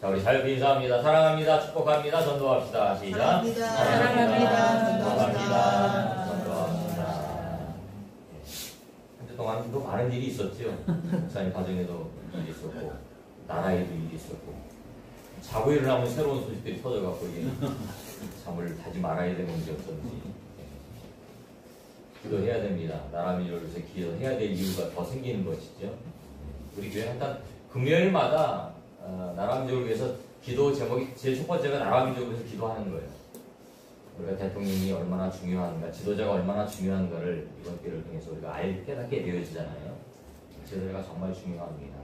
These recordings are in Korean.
자, 우리 자유롭게 인사합니다. 사랑합니다. 축복합니다. 전도합시다. 시작. 사랑합니다. 전도합니다. 전도합니다. 한 주 동안 또 많은 일이 있었죠. 목사님 가정에도 일이 있었고, 나라에도 일이 있었고, 자고 일어나면 새로운 소식들이 터져갖고, 이게 잠을 자지 말아야 되는 게 어쩐지. 기도해야 됩니다. 나라 민족을 위해서 기도해야 될 이유가 더 생기는 것이죠. 우리 교회는 일단 금요일마다 나라 민족을 위해서 기도 제목이 제일 첫 번째가 나라 민족을 위해서 기도하는 거예요. 우리가 대통령이 얼마나 중요한가, 지도자가 얼마나 중요한가를 이번 기회를 통해서 우리가 깨닫게 되어지잖아요. 지도자가 정말 중요합니다.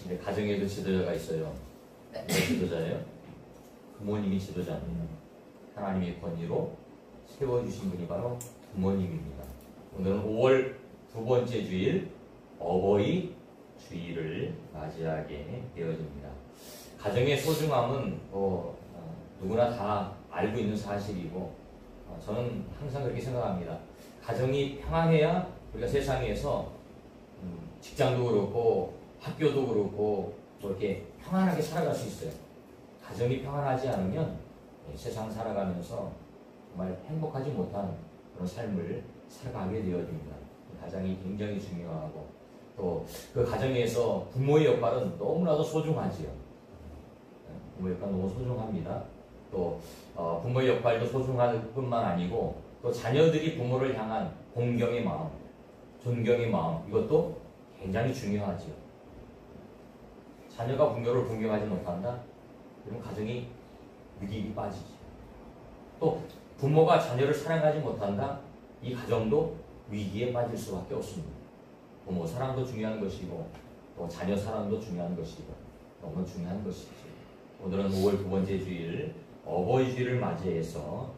근데 가정에도 지도자가 있어요. 누가 지도자예요? 부모님이 지도자입니다. 하나님의 권위로 세워주신 분이 바로 부모님입니다. 오늘은 5월 두 번째 주일 어버이 주일을 맞이하게 되어집니다. 가정의 소중함은 누구나 다 알고 있는 사실이고, 저는 항상 그렇게 생각합니다. 가정이 평안해야 우리가 세상에서 직장도 그렇고 학교도 그렇고 이렇게 평안하게 살아갈 수 있어요. 가정이 평안하지 않으면 세상 살아가면서 정말 행복하지 못한 그런 삶을 살아가게 되어집니다. 가정이 굉장히 중요하고, 또 그 가정에서 부모의 역할은 너무나도 소중하지요. 부모의 역할은 너무 소중합니다. 또 부모의 역할도 소중할 뿐만 아니고, 또 자녀들이 부모를 향한 공경의 마음, 존경의 마음, 이것도 굉장히 중요하지요. 자녀가 부모를 공경하지 못한다? 그럼 가정이 위기에 빠지죠. 또 부모가 자녀를 사랑하지 못한다? 이 가정도 위기에 빠질 수밖에 없습니다. 부모 사랑도 중요한 것이고, 또 자녀 사랑도 중요한 것이고, 너무 중요한 것이죠. 오늘은 5월 두 번째 주일 어버이 주일을 맞이해서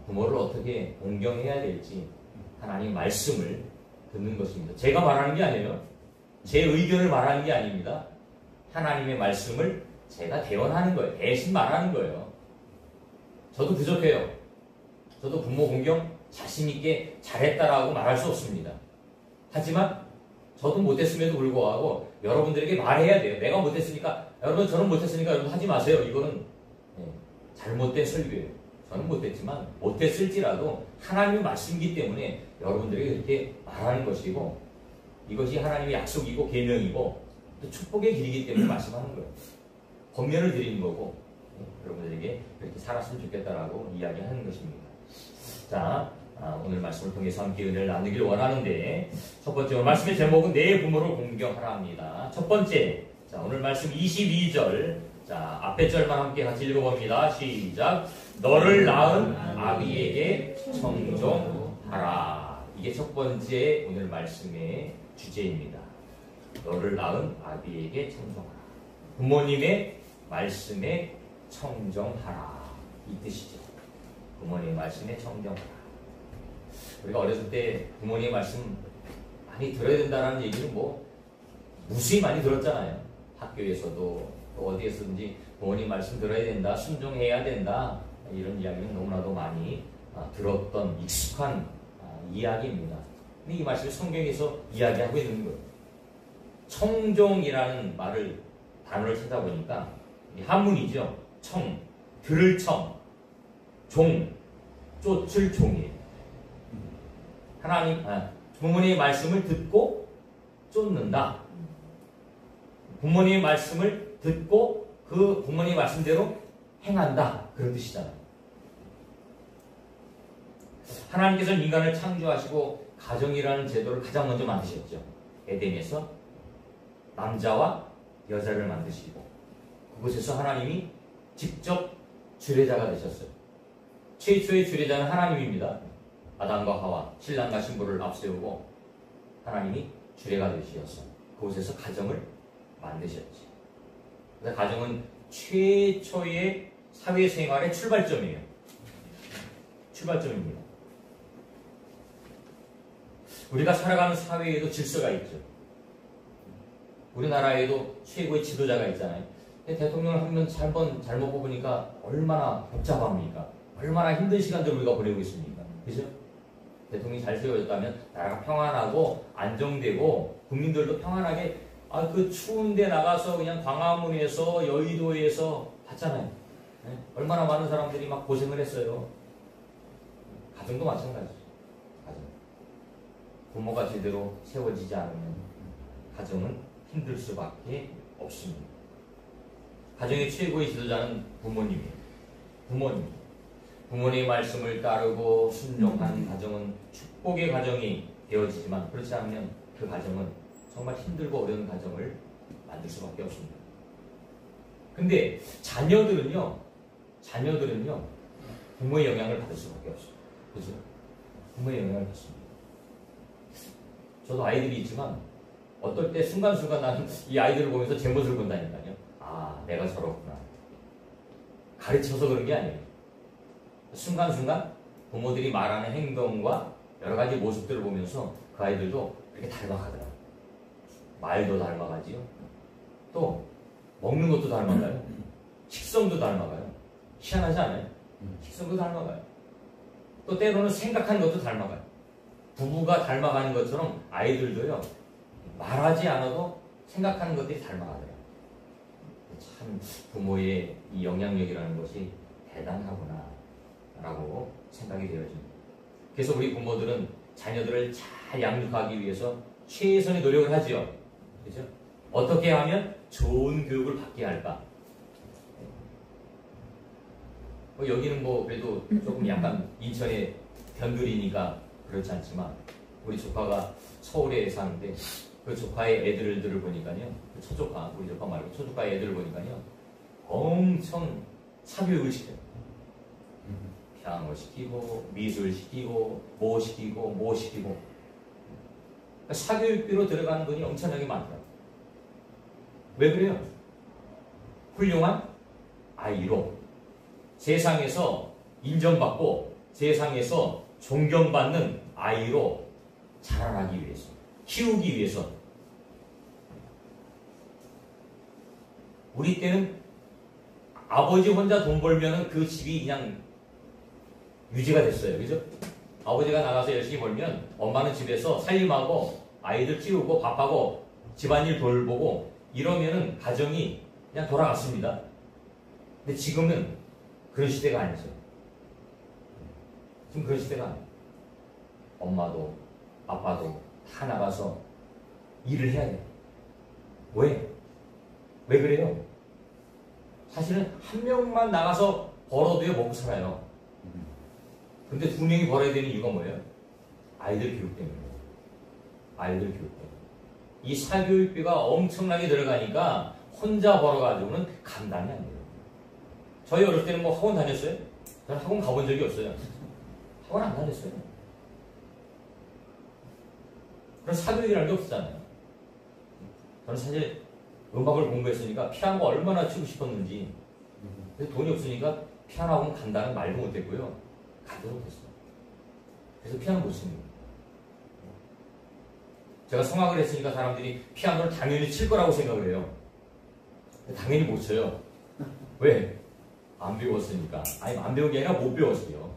부모를 어떻게 공경해야 될지 하나님 말씀을 듣는 것입니다. 제가 말하는 게 아니에요. 제 의견을 말하는 게 아닙니다. 하나님의 말씀을 제가 대언하는 거예요. 대신 말하는 거예요. 저도 부족해요. 저도 부모 공경 자신있게 잘했다라고 말할 수 없습니다. 하지만 저도 못했음에도 불구하고 여러분들에게 말해야 돼요. 내가 못했으니까, 여러분 저는 못했으니까 여러분 하지 마세요. 이거는 잘못된 설교예요. 저는 못했지만 못했을지라도 하나님의 말씀이기 때문에 여러분들에게 그렇게 말하는 것이고, 이것이 하나님의 약속이고 계명이고 또 축복의 길이기 때문에 말씀하는 거예요. 권면을 드리는 거고, 여러분들에게 그렇게 살았으면 좋겠다라고 이야기하는 것입니다. 자, 오늘 말씀을 통해서 함께 은혜를 나누길 원하는데, 첫 번째 오늘 말씀의 제목은 내 부모를 공경하라 합니다. 첫 번째, 자, 오늘 말씀 22절, 자, 앞에 절만 함께 같이 읽어봅니다. 시작. 너를 낳은 아비에게 청종하라. 이게 첫 번째 오늘 말씀의 주제입니다. 너를 낳은 아비에게 청종하라. 부모님의 말씀에 청정하라, 이 뜻이죠. 부모님의 말씀에 청정하라. 우리가 어렸을 때 부모님의 말씀 많이 들어야 된다는 얘기는 무수히 많이 들었잖아요. 학교에서도 또 어디에서든지 부모님 말씀 들어야 된다, 순종해야 된다, 이런 이야기는 너무나도 많이 들었던 익숙한 이야기입니다. 근데 이 말씀을 성경에서 이야기하고 있는 거예요. 청종이라는 단어를 찾아보니까 한문이죠. 청, 들을 청, 종, 쫓을 종이에요. 부모님의 말씀을 듣고 쫓는다. 부모님의 말씀을 듣고 그 부모님의 말씀대로 행한다. 그런 뜻이잖아요. 하나님께서는 인간을 창조하시고 가정이라는 제도를 가장 먼저 만드셨죠. 에덴에서 남자와 여자를 만드시고, 그곳에서 하나님이 직접 주례자가 되셨어요. 최초의 주례자는 하나님입니다. 아담과 하와, 신랑과 신부를 앞세우고 하나님이 주례가 되시었어요. 그곳에서 가정을 만드셨지. 그래서 가정은 최초의 사회생활의 출발점이에요. 출발점입니다. 우리가 살아가는 사회에도 질서가 있죠. 우리나라에도 최고의 지도자가 있잖아요. 대통령을 한 번 잘못 뽑으니까 얼마나 복잡합니까? 얼마나 힘든 시간들을 우리가 보내고 있습니까? 그죠? 대통령이 잘 세워졌다면 나라가 평안하고 안정되고 국민들도 평안하게 그 추운데 나가서 그냥 광화문에서 여의도에서 봤잖아요. 네? 얼마나 많은 사람들이 막 고생을 했어요. 가정도 마찬가지죠. 가정. 부모가 제대로 세워지지 않으면 가정은 힘들 수밖에 없습니다. 가정의 최고의 지도자는 부모님이에요. 부모님. 부모님의 말씀을 따르고 순종하는 가정은 축복의 가정이 되어지지만 그렇지 않으면 그 가정은 정말 힘들고 어려운 가정을 만들 수밖에 없습니다. 근데 자녀들은요 부모의 영향을 받을 수밖에 없어요. 그죠? 부모의 영향을 받습니다. 저도 아이들이 있지만 어떨 때 순간순간 나는 이 아이들을 보면서 제 모습을 본다니까요. 내가 저렇구나. 가르쳐서 그런 게 아니에요. 순간순간 부모들이 말하는 행동과 여러 가지 모습들을 보면서 그 아이들도 이렇게 닮아가더라고요. 말도 닮아가지요. 또 먹는 것도 닮아가요. 식성도 닮아가요. 희한하지 않아요? 식성도 닮아가요. 또 때로는 생각하는 것도 닮아가요. 부부가 닮아가는 것처럼 아이들도요. 말하지 않아도 생각하는 것들이 닮아가더라고요. 참 부모의 이 영향력이라는 것이 대단하구나 라고 생각이 되어집니다. 그래서 우리 부모들은 자녀들을 잘 양육하기 위해서 최선의 노력을 하지요. 그죠? 어떻게 하면 좋은 교육을 받게 할까? 여기는 그래도 조금 약간 인천의 변두리니까 그렇지 않지만 우리 조카가 서울에 사는데 그 조카의 애들을 보니까요. 그 처조카, 우리 조카 말고 처조카의 애들을 보니까요. 엄청 사교육을 시켜요. 피아노 시키고 미술 시키고 뭐 시키고 그러니까 사교육비로 들어가는 돈이 엄청나게 많더라고요. 왜 그래요? 훌륭한 아이로 세상에서 인정받고 세상에서 존경받는 아이로 자라나기 위해서, 키우기 위해서. 우리 때는 아버지 혼자 돈 벌면 그 집이 그냥 유지가 됐어요. 그죠? 아버지가 나가서 열심히 벌면 엄마는 집에서 살림하고 아이들 키우고 밥하고 집안일 돌보고 이러면은 가정이 그냥 돌아갔습니다. 근데 지금은 그런 시대가 아니죠. 지금 그런 시대가 아니에요. 엄마도 아빠도 다 나가서 일을 해야 돼요. 왜? 왜 그래요? 사실은 한 명만 나가서 벌어도요 먹고 살아요. 근데 두 명이 벌어야 되는 이유가 뭐예요? 아이들 교육 때문이에요. 아이들 교육 때문에. 이 사교육비가 엄청나게 들어가니까 혼자 벌어가지고는 감당이 안 돼요. 저희 어릴 때는 학원 다녔어요? 저는 학원 가본 적이 없어요. 학원 안 다녔어요. 그런 사교육이라는 게 없었잖아요. 저는 사실 음악을 공부했으니까 피아노가 얼마나 치고 싶었는지. 근데 돈이 없으니까 피아노 학원 간다는 말도 못했고요. 가도 못했어요. 그래서 피아노 못 칩니다. 제가 성악을 했으니까 사람들이 피아노를 당연히 칠 거라고 생각을 해요. 당연히 못 쳐요. 왜? 안 배웠으니까. 아니, 안 배운 게 아니라 못 배웠어요.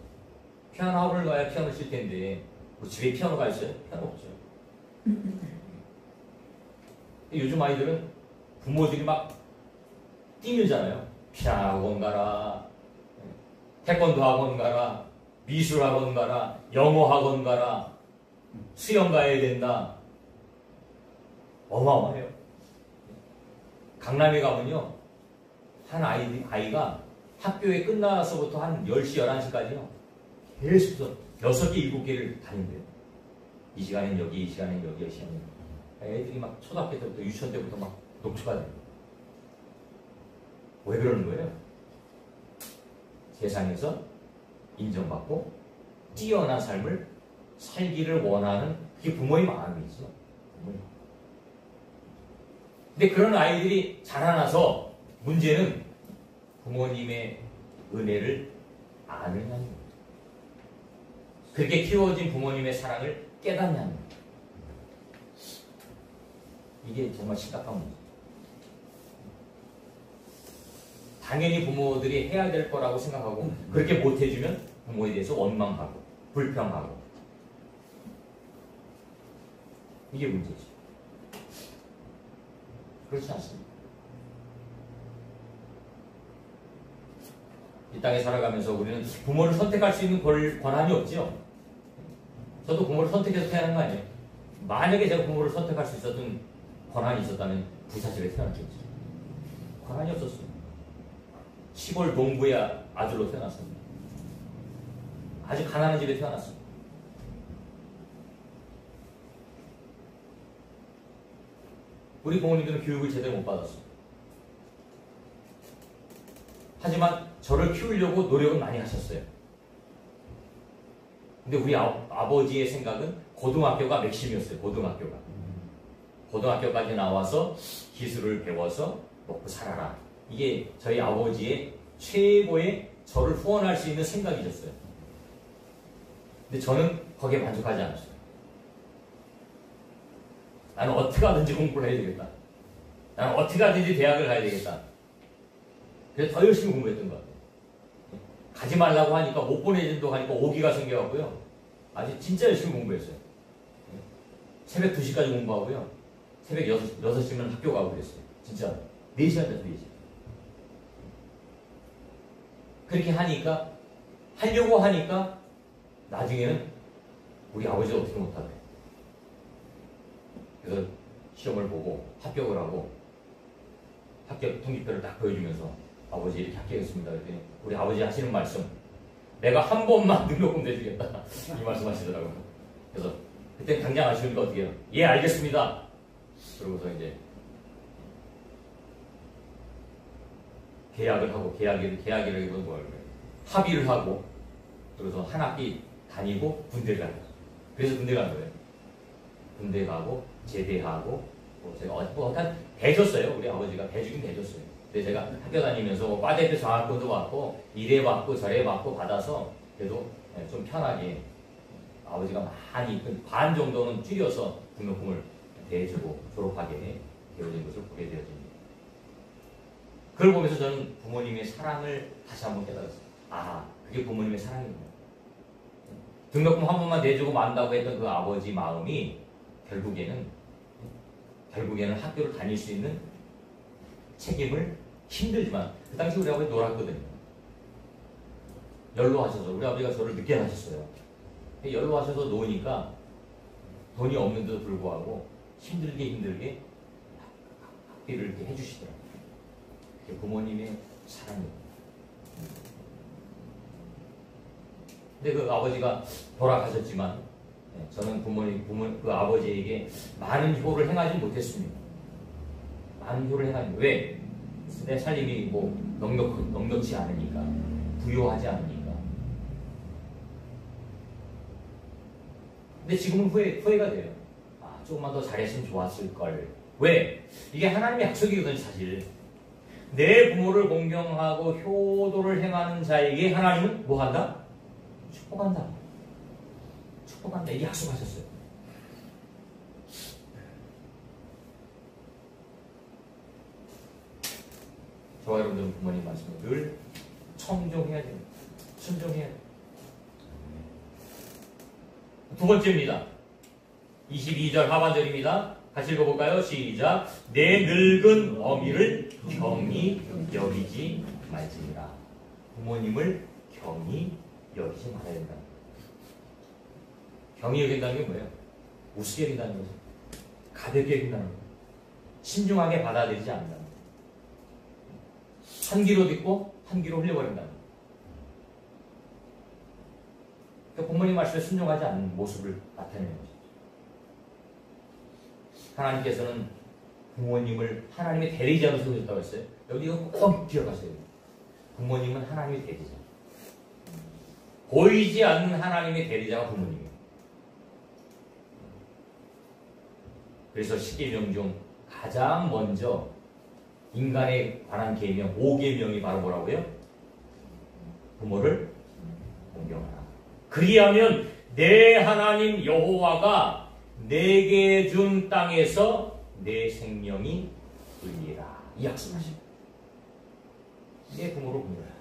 피아노 학원을 가야 피아노 칠 텐데, 집에 피아노가 있어요? 피아노 없죠. 요즘 아이들은 부모들이 막 뛰밀잖아요. 피아노 학원 가라, 태권도 학원 가라, 미술 학원 가라, 영어 학원 가라, 수영 가야 된다. 어마어마해요. 강남에 가면요, 한 아이가 학교에 끝나서부터 한 10시, 11시까지요, 계속 6개, 7개를 다닌대요. 이 시간엔 여기, 이 시간엔 여기, 이 시간엔 여기. 애들이 막 초등학교 때부터, 유치원 때부터 막 녹초가 돼요. 왜 그러는 거예요? 세상에서 인정받고 뛰어난 삶을 살기를 원하는 그게 부모의 마음이죠. 근데 그런 아이들이 자라나서 문제는 부모님의 은혜를 아느냐는 겁니다. 그렇게 키워진 부모님의 사랑을 깨닫냐는 겁니다. 이게 정말 심각한 문제예요. 당연히 부모들이 해야 될 거라고 생각하고 그렇게 못해주면 부모에 대해서 원망하고 불평하고 이게 문제죠. 그렇지 않습니다. 이 땅에 살아가면서 우리는 부모를 선택할 수 있는 권한이 없죠. 저도 부모를 선택해서 태어난 거 아니에요. 만약에 제가 부모를 선택할 수 있었던 권한이 있었다면 부사집에 태어났겠죠. 권한이 없었어요. 시골 농부의 아들로 태어났습니다. 아주 가난한 집에 태어났습니다. 우리 부모님들은 교육을 제대로 못 받았어요. 하지만 저를 키우려고 노력은 많이 하셨어요. 근데 우리 아버지의 생각은 고등학교가 맥심이었어요. 고등학교까지 나와서 기술을 배워서 먹고 살아라. 이게 저희 아버지의 최고의 저를 후원할 수 있는 생각이셨어요. 근데 저는 거기에 만족하지 않았어요. 나는 어떻게 하든지 공부를 해야 되겠다. 나는 어떻게 하든지 대학을 가야 되겠다. 그래서 더 열심히 공부했던 것 같아요. 가지 말라고 하니까 못 보내준다고 하니까 오기가 생겨갖고요. 아주 진짜 열심히 공부했어요. 새벽 2시까지 공부하고요. 새벽 6시면 학교 가고 그랬어요. 진짜 4시간짜리 4시. 그렇게 하려고 하니까 나중에는 우리 아버지가 어떻게 못하래. 그래서 시험을 보고 합격을 하고 합격 통지표를 딱 보여주면서 아버지 이렇게 합격했습니다. 그랬더니 우리 아버지 하시는 말씀, 내가 한 번만 등록금 내주겠다 이 말씀 하시더라고요. 그래서 그때 당장 아시니까 어떻게 해요? 예, 알겠습니다. 그러고서 이제 계약을 하고 계약이라기보다는 뭐예요? 합의를 하고 그래서 한 학기 다니고 군대를 가요. 그래서 군대 간 거예요. 군대 가고 제대하고 제가 대줬어요. 우리 아버지가 대주긴 대줬어요. 근데 제가 학교 다니면서 과대표 장학금도 받고 이래 받고 저래 받고 받아서 그래도 좀 편하게 아버지가 많이 반 정도는 줄여서 등록금을 대주고 졸업하게 되어진 것을 보게 되어집니다. 그걸 보면서 저는 부모님의 사랑을 다시 한번 깨달았어요. 아, 그게 부모님의 사랑이구나. 등록금 한 번만 내주고 만다고 했던 그 아버지 마음이 결국에는 학교를 다닐 수 있는 책임을 힘들지만 그 당시 우리 아버지 놀았거든요. 연로하셔서 우리 아버지가 저를 늦게 하셨어요. 연로하셔서 노니까 돈이 없는데도 불구하고 힘들게 학비를 이렇게 해주시더라고요. 그게 부모님의 사랑이에요. 근데 그 아버지가 돌아가셨지만 저는 그 아버지에게 많은 효를 행하지 못했습니다. 많은 효를 행하지 못했습니다. 왜? 내 살림이 뭐 넉넉치 않으니까, 부유하지 않으니까. 근데 지금은 후회가 돼요. 아, 조금만 더 잘했으면 좋았을 걸. 왜? 이게 하나님의 약속이거든요, 사실. 내 부모를 공경하고 효도를 행하는 자에게 하나님은 뭐 한다? 축복한다. 축복한다. 이게 약속하셨어요. 저와 여러분들은 부모님 말씀을 늘 청종해야 됩니다. 순종해야 됩니다. 두 번째입니다. 22절 하반절입니다. 같이 읽어볼까요? 시작. 내 늙은 어미를 경히 여기지 말지니라. 부모님을 경히 여기지 말아야 된다. 경히 여긴다는 게 뭐예요? 우습게 여긴다는 거죠. 가볍게 여긴다는 거예요. 신중하게 받아들이지 않는다. 한 귀로 듣고 한 귀로 흘려버린다. 그러니까 부모님 말씀에 순종하지 않는 모습을 나타내는 것이죠. 하나님께서는 부모님을 하나님의 대리자로 세우셨다고 했어요. 여기 이거 꼭 기억하세요. 부모님은 하나님의 대리자. 보이지 않는 하나님의 대리자가 부모님이에요. 그래서 10계명 중 가장 먼저 인간에 관한 계명 5계명이 바로 뭐라고요? 부모를 공경하라. 그리하면 내 하나님 여호와가 내게 준 땅에서 내 생명이 울리라. 이 약속하십니다. 내 부모를 공경하라.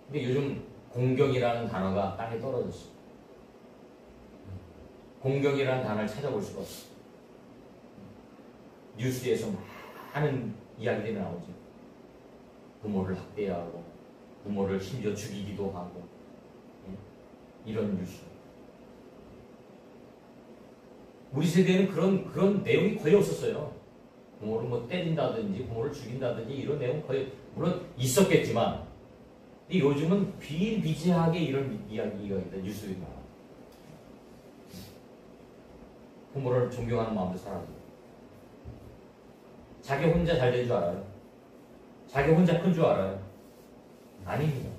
근데 요즘 공경이라는 단어가 땅에 떨어졌어요. 공경이라는 단어를 찾아볼 수가 없어요. 뉴스에서 많은 이야기들이 나오죠. 부모를 학대하고 부모를 심지어 죽이기도 하고 이런 뉴스. 우리 세대에는 그런 내용이 거의 없었어요. 부모를 뭐 때린다든지 부모를 죽인다든지 이런 내용 거의 물론 있었겠지만 요즘은 비일비재하게 이런 이야기가 있다. 뉴스가 나와요. 부모를 존경하는 마음도 사라지고 자기 혼자 잘 될 줄 알아요. 자기 혼자 큰 줄 알아요. 아닙니다.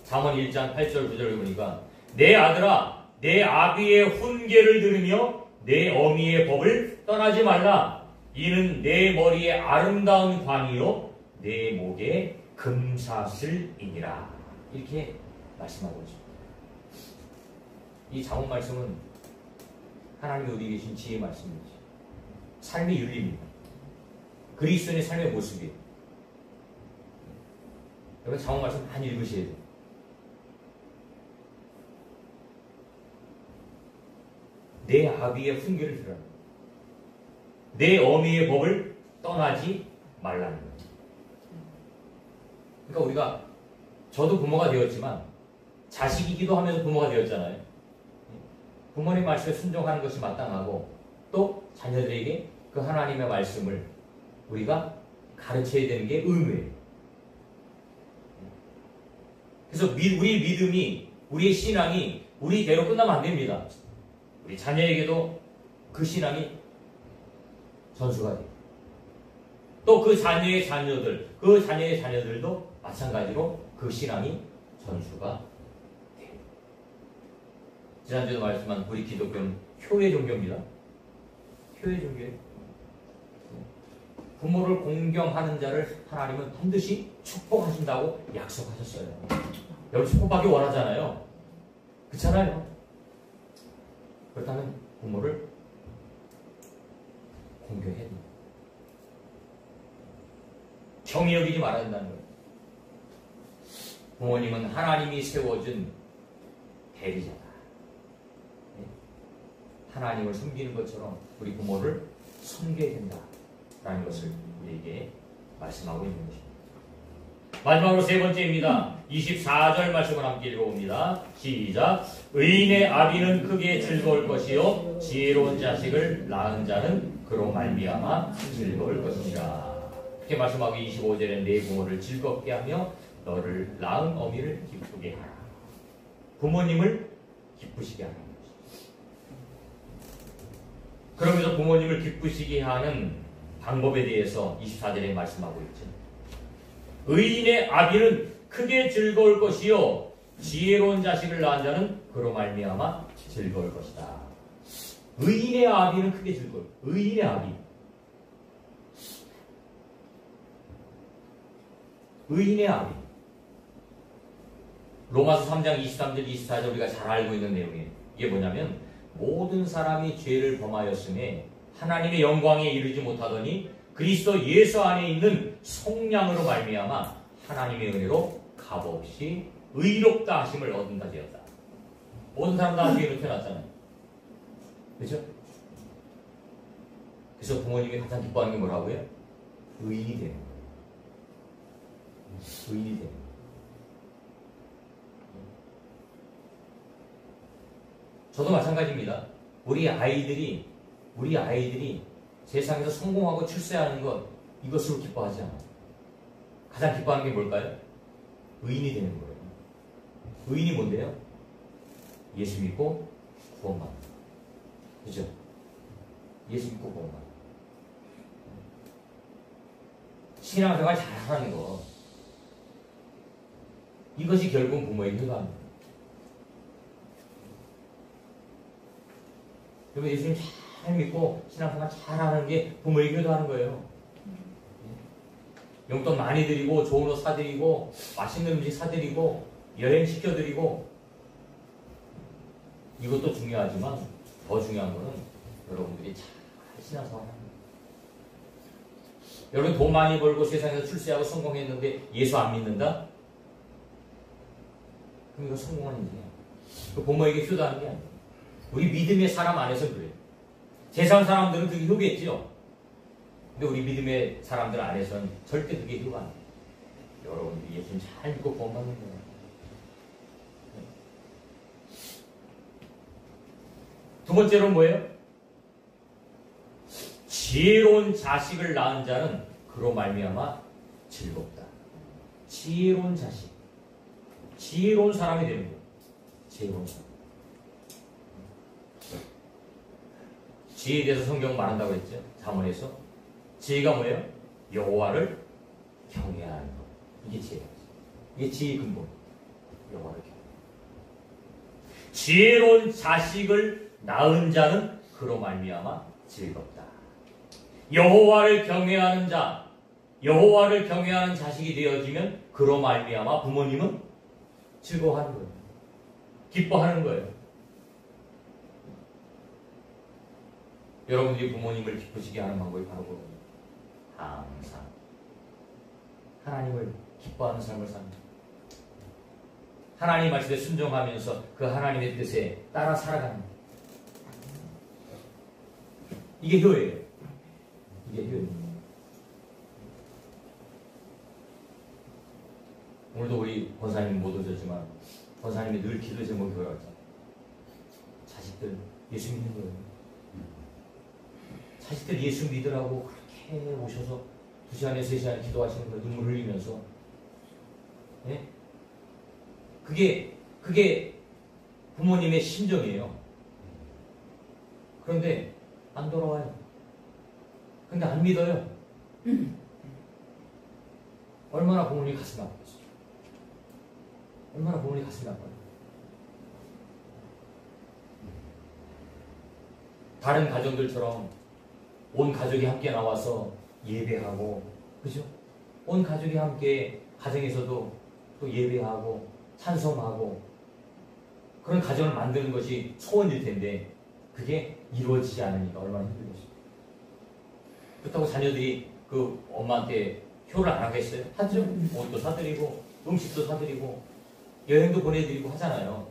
잠언 1장 8절 9절을 보니까 내 아들아 내 아비의 훈계를 들으며 내 어미의 법을 떠나지 말라. 이는 내 머리에 아름다운 관이요 내 목에 금사슬이니라. 이렇게 말씀하고 있습니다. 이 잠언 말씀은 하나님이 우리 계신 지혜의 말씀이지. 삶의 윤리입니다. 그리스도인의 삶의 모습이에요. 여러분 잠언 말씀 많이 읽으셔야 돼요. 내 아비의 훈계를 들어라. 내 어미의 법을 떠나지 말라는 거예요. 그러니까 우리가 저도 부모가 되었지만 자식이기도 하면서 부모가 되었잖아요. 부모님 말씀에 순종하는 것이 마땅하고 또 자녀들에게 그 하나님의 말씀을 우리가 가르쳐야 되는 게 의무예요. 그래서 우리 믿음이 우리의 신앙이 우리대로 끝나면 안 됩니다. 우리 자녀에게도 그 신앙이 전수가 돼요. 또 그 자녀의 자녀들, 그 자녀의 자녀들도 마찬가지로 그 신앙이 전수가 돼요. 지난주에도 말씀한 우리 기독교는 효의 종교입니다. 효의 종교예요. 부모를 공경하는 자를 하나님은 반드시 축복하신다고 약속하셨어요. 여러분 축복받기 원하잖아요. 그렇잖아요. 그렇다면 부모를 공경해야 됩니다. 경히 여기지 말아야 된다는 거예요. 부모님은 하나님이 세워준 대리자다. 하나님을 섬기는 것처럼 우리 부모를 섬겨야 된다라는 것을 우리에게 말씀하고 있는 것입니다. 마지막으로 세 번째입니다. 24절 말씀을 함께 읽어봅니다. 시작. 의인의 아비는 크게 즐거울 것이요 지혜로운 자식을 낳은 자는 그로 말미암아 즐거울 것이라. 이렇게 말씀하고 25절에 내 부모를 즐겁게 하며 너를 낳은 어미를 기쁘게 하라. 부모님을 기쁘시게 하는 것입니다. 그러면서 부모님을 기쁘시게 하는 방법에 대해서 24절에 말씀하고 있죠. 의인의 아비는 크게 즐거울 것이요 지혜로운 자식을 낳은 자는 그로 말미암아 즐거울 것이다. 의인의 아비는 크게 즐거울. 의인의 아비. 의인의 아비. 로마서 3장 23절 24절 우리가 잘 알고 있는 내용이에요. 이게 뭐냐면 모든 사람이 죄를 범하였음에 하나님의 영광에 이르지 못하더니 그리스도 예수 안에 있는 성량으로 말미암아 하나님의 은혜로 값없이 의롭다 하심을 얻은다 되었다. 모든 사람 다 죄로 태어났잖아요. 그렇죠? 그래서 부모님이 가장 기뻐하는 게 뭐라고요? 의인이 되는 거예요. 의인이 되는 거예요. 저도 마찬가지입니다. 우리 아이들이 세상에서 성공하고 출세하는 것 이것으로 기뻐하지 않아요. 가장 기뻐하는 게 뭘까요? 의인이 되는 거예요. 의인이 뭔데요? 예수 믿고 구원받는 거. 그죠? 예수 믿고 구원받는 거. 신앙생활 잘하는 거. 이것이 결국 부모에게 효도합니다. 그러면 예수님 잘 믿고 신앙생활 잘하는 게 부모에게 효도하는 거예요. 용돈 많이 드리고 좋은 옷 사드리고 맛있는 음식 사드리고 여행 시켜드리고 이것도 중요하지만 더 중요한 거는 여러분들이 잘 신앙생활 하는 거예요. 여러분 돈 많이 벌고 세상에서 출세하고 성공했는데 예수 안 믿는다? 그럼 이거 성공한 인생이야. 부모에게 효도하는 게 아니에요. 우리 믿음의 사람 안에서 그래요. 세상 사람들은 그게 효겠죠. 근데 우리 믿음의 사람들 안에서는 절대 그게 효가 안 돼요. 여러분들 예수님 잘 믿고 구원받는 거예요. 두 번째로는 뭐예요? 지혜로운 자식을 낳은 자는 그로 말미암아 즐겁다. 지혜로운 자식, 지혜로운 사람이 되는 거예요. 지혜로운 사람. 지혜에 대해서 성경 말한다고 했죠. 잠언에서 지혜가 뭐예요? 여호와를 경외하는 것. 이게 지혜예요. 이게 지혜의 근본. 여호와를 경외. 지혜로운 자식을 낳은 자는 그로 말미암아 즐겁다. 여호와를 경외하는 자, 여호와를 경외하는 자식이 되어지면 그로 말미암아 부모님은 즐거워하는 거예요. 기뻐하는 거예요. 여러분들이 부모님을 기쁘시게 하는 방법이 바로 그거예요. 항상 하나님을 기뻐하는 삶을 삽니다. 하나님 말씀에 순종하면서 그 하나님의 뜻에 따라 살아가는 거예요. 이게 효예요. 이게 효예요. 오늘도 우리 권사님 못 오셨지만 권사님이 늘 기도 제목이 그거였죠. 자식들 예수 믿는 거예요. 자식들 예수 믿으라고 그렇게 오셔서 2시간에 3시간에 기도하시는 걸 눈물 흘리면서 예? 그게 부모님의 심정이에요. 그런데 안 돌아와요. 근데 안 믿어요. 얼마나 부모님이 가슴이 아팠어요. 얼마나 부모님이 가슴이 아파요. 다른 가정들처럼 온 가족이 함께 나와서 예배하고, 그죠? 온 가족이 함께 가정에서도 또 예배하고 찬송하고 그런 가정을 만드는 것이 소원일 텐데 그게 이루어지지 않으니까 얼마나 힘들겠어요. 그렇다고 자녀들이 그 엄마한테 효를 안 하겠어요? 하죠. 옷도 사드리고 음식도 사드리고 여행도 보내드리고 하잖아요.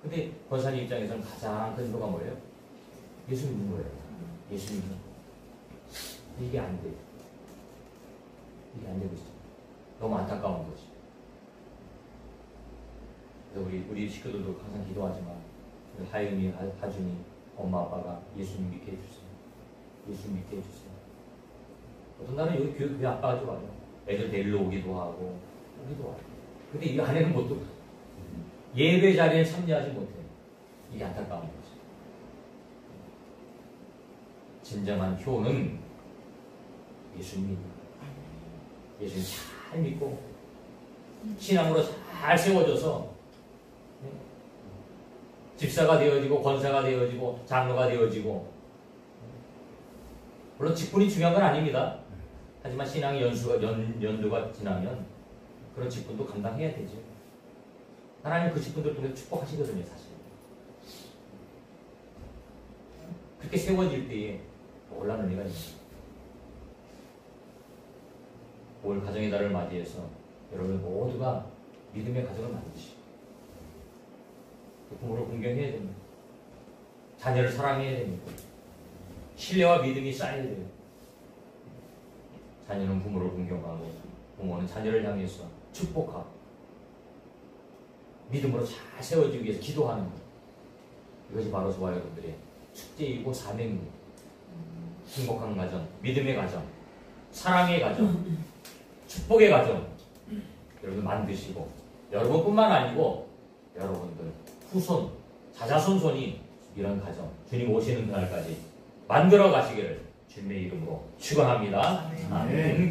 근데 권사님 입장에서는 가장 큰 효가 뭐예요? 예수 믿는 거예요. 예수 믿는 거. 이게 안 돼요. 이게 안 되고 있어요. 너무 안타까운 거지. 그래서 우리 식구들도 항상 기도하지만 우리 하윤이, 하준이, 엄마 아빠가 예수님 믿게 해주세요. 예수님 믿게 해주세요. 어떤 날은 여기 교회 아빠가 좋아요. 애들 데리러 오기도 하고 오기도 하고. 근데 이 안에는 뭣도 예배 자리에 참여하지 못해요. 이게 안타까운 거죠. 진정한 효는 예수님입니다. 예수님 잘 믿고 신앙으로 잘 세워져서 집사가 되어지고 권사가 되어지고 장로가 되어지고, 물론 직분이 중요한 건 아닙니다. 하지만 신앙의 연도가 지나면 그런 직분도 감당해야 되죠. 하나님 그 직분들 통해서 축복하시거든요, 사실. 그렇게 세워질 때에 놀라운 은혜가 있습니다. 올 가정의 달을 맞이해서 여러분 모두가 믿음의 가정을 만드시고 부모를 공경해야 됩니다. 자녀를 사랑해야 됩니다. 신뢰와 믿음이 쌓여야 돼요. 자녀는 부모를 공경하고 부모는 자녀를 향해서 축복하고 믿음으로 잘 세워지기 위해서 기도하는 것. 이것이 바로 저와 여러분들의 축제이고 사명입니다. 행복한 가정, 믿음의 가정, 사랑의 가정, 축복의 가정 여러분 만드시고, 여러분뿐만 아니고 여러분들 후손, 자자손손이 이런 가정 주님 오시는 그날까지 만들어 가시기를 주님의 이름으로 축원합니다. 아멘.